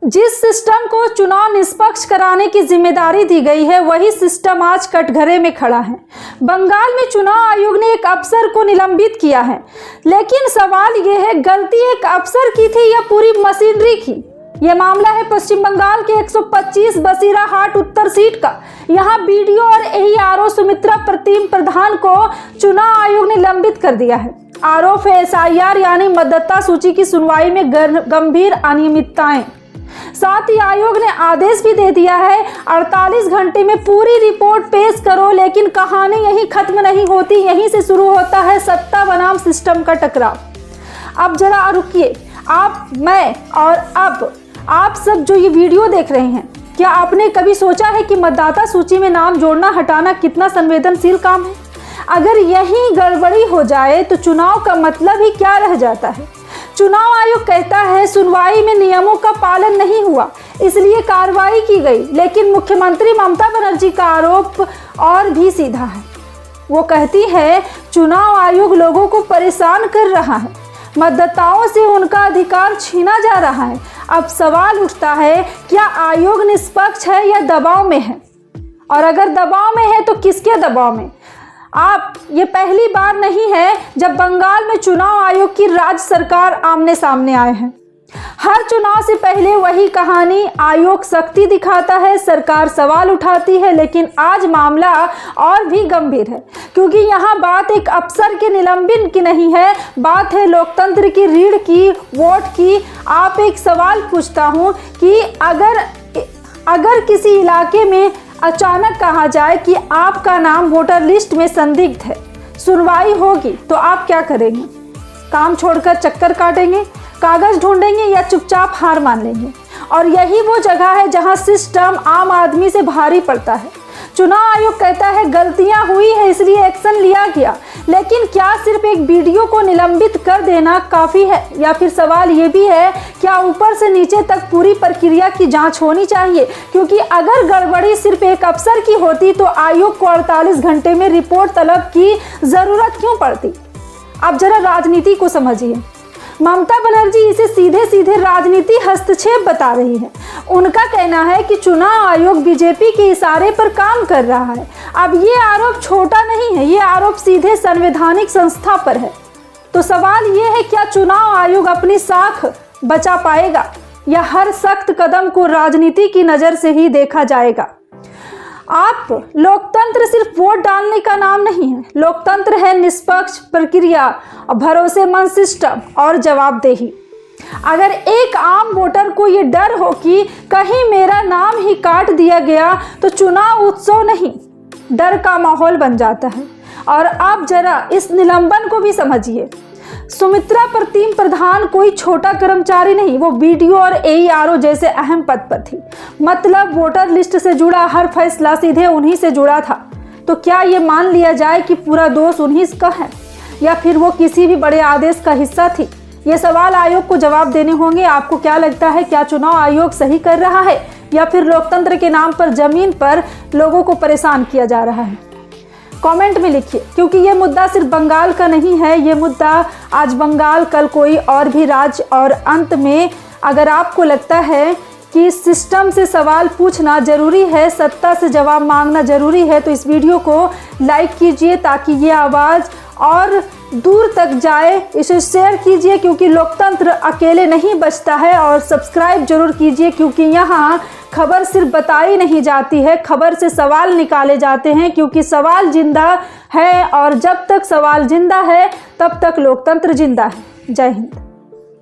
जिस सिस्टम को चुनाव निष्पक्ष कराने की जिम्मेदारी दी गई है वही सिस्टम आज कटघरे में खड़ा है। बंगाल में चुनाव आयोग ने एक अफसर को निलंबित किया है, लेकिन सवाल यह है गलती एक अफसर की थी या पूरी मशीनरी की। यह मामला है पश्चिम बंगाल के 125 बसीराहाट उत्तर सीट का। यहाँ बीडीओ और एईआरओ सुमित्रा प्रतिम प्रधान को चुनाव आयोग ने निलंबित कर दिया है। आरोप है एसआईआर यानी मतदाता सूची की सुनवाई में गंभीर अनियमितताएं। साथ ही आयोग ने आदेश भी दे दिया है 48 घंटे में पूरी रिपोर्ट पेश करो, लेकिन कहानी यहीं खत्म नहीं होती, यहीं से शुरू होता है सत्ता बनाम सिस्टम का टकराव। अब जरा रुकिए, आप, मैं और अब आप सब जो ये वीडियो देख रहे हैं, क्या आपने कभी सोचा है कि मतदाता सूची में नाम जोड़ना हटाना कितना संवेदनशील काम है? अगर यही गड़बड़ी हो जाए तो चुनाव का मतलब ही क्या रह जाता है? चुनाव आयोग कहता है सुनवाई में नियमों का पालन नहीं हुआ, इसलिए कार्रवाई की गई, लेकिन मुख्यमंत्री ममता बनर्जी का आरोप और भी सीधा है। वो कहती है चुनाव आयोग लोगों को परेशान कर रहा है, मतदाताओं से उनका अधिकार छीना जा रहा है। अब सवाल उठता है क्या आयोग निष्पक्ष है या दबाव में है? और अगर दबाव में है तो किसके दबाव में? आप, ये पहली बार नहीं है जब बंगाल में चुनाव आयोग की राज्य सरकार आमने सामने आए हैं। हर चुनाव से पहले वही कहानी, आयोग सख्ती दिखाता है, सरकार सवाल उठाती है, लेकिन आज मामला और भी गंभीर है, क्योंकि यहाँ बात एक अफसर के निलंबन की नहीं है, बात है लोकतंत्र की, रीढ़ की, वोट की। आप एक सवाल पूछता हूँ कि अगर किसी इलाके में अचानक कहा जाए कि आपका नाम वोटर लिस्ट में संदिग्ध है, सुनवाई होगी, तो आप क्या करेंगे? काम छोड़कर चक्कर काटेंगे, कागज ढूंढेंगे या चुपचाप हार मान लेंगे? और यही वो जगह है जहां सिस्टम आम आदमी से भारी पड़ता है। चुनाव आयोग कहता है गलतियां हुई है इसलिए एक्शन लिया गया, लेकिन क्या सिर्फ एक वीडियो को निलंबित कर देना काफ़ी है? या फिर सवाल ये भी है क्या ऊपर से नीचे तक पूरी प्रक्रिया की जांच होनी चाहिए? क्योंकि अगर गड़बड़ी सिर्फ एक अफसर की होती तो आयोग को 48 घंटे में रिपोर्ट तलब की ज़रूरत क्यों पड़ती? आप जरा राजनीति को समझिए। ममता बनर्जी इसे सीधे सीधे राजनीति हस्तक्षेप बता रही है। उनका कहना है कि चुनाव आयोग बीजेपी के इशारे पर काम कर रहा है। अब ये आरोप छोटा नहीं है, ये आरोप सीधे संवैधानिक संस्था पर है। तो सवाल ये है क्या चुनाव आयोग अपनी साख बचा पाएगा या हर सख्त कदम को राजनीति की नज़र से ही देखा जाएगा? आप, लोकतंत्र सिर्फ वोट डालने का नाम नहीं है, लोकतंत्र है निष्पक्ष प्रक्रिया, भरोसेमंद सिस्टम और जवाबदेही। अगर एक आम वोटर को ये डर हो कि कहीं मेरा नाम ही काट दिया गया तो चुनाव उत्सव नहीं, डर का माहौल बन जाता है। और आप जरा इस निलंबन को भी समझिए। सुमित्रा प्रतिम प्रधान कोई छोटा कर्मचारी नहीं, वो बीडीओ और एईआरओ जैसे अहम पद पर थी। मतलब वोटर लिस्ट से जुड़ा हर फैसला सीधे उन्हीं से जुड़ा था। तो क्या ये मान लिया जाए कि पूरा दोष उन्हीं का है या फिर वो किसी भी बड़े आदेश का हिस्सा थी? ये सवाल आयोग को जवाब देने होंगे। आपको क्या लगता है, क्या चुनाव आयोग सही कर रहा है या फिर लोकतंत्र के नाम पर जमीन पर लोगों को परेशान किया जा रहा है? कमेंट में लिखिए, क्योंकि ये मुद्दा सिर्फ बंगाल का नहीं है, ये मुद्दा आज बंगाल, कल कोई और भी राज्य। और अंत में अगर आपको लगता है कि सिस्टम से सवाल पूछना ज़रूरी है, सत्ता से जवाब मांगना ज़रूरी है, तो इस वीडियो को लाइक कीजिए ताकि ये आवाज़ और दूर तक जाए। इसे शेयर कीजिए क्योंकि लोकतंत्र अकेले नहीं बचता है। और सब्सक्राइब जरूर कीजिए क्योंकि यहाँ खबर सिर्फ बताई नहीं जाती है, खबर से सवाल निकाले जाते हैं, क्योंकि सवाल जिंदा है और जब तक सवाल जिंदा है तब तक लोकतंत्र जिंदा है। जय हिंद।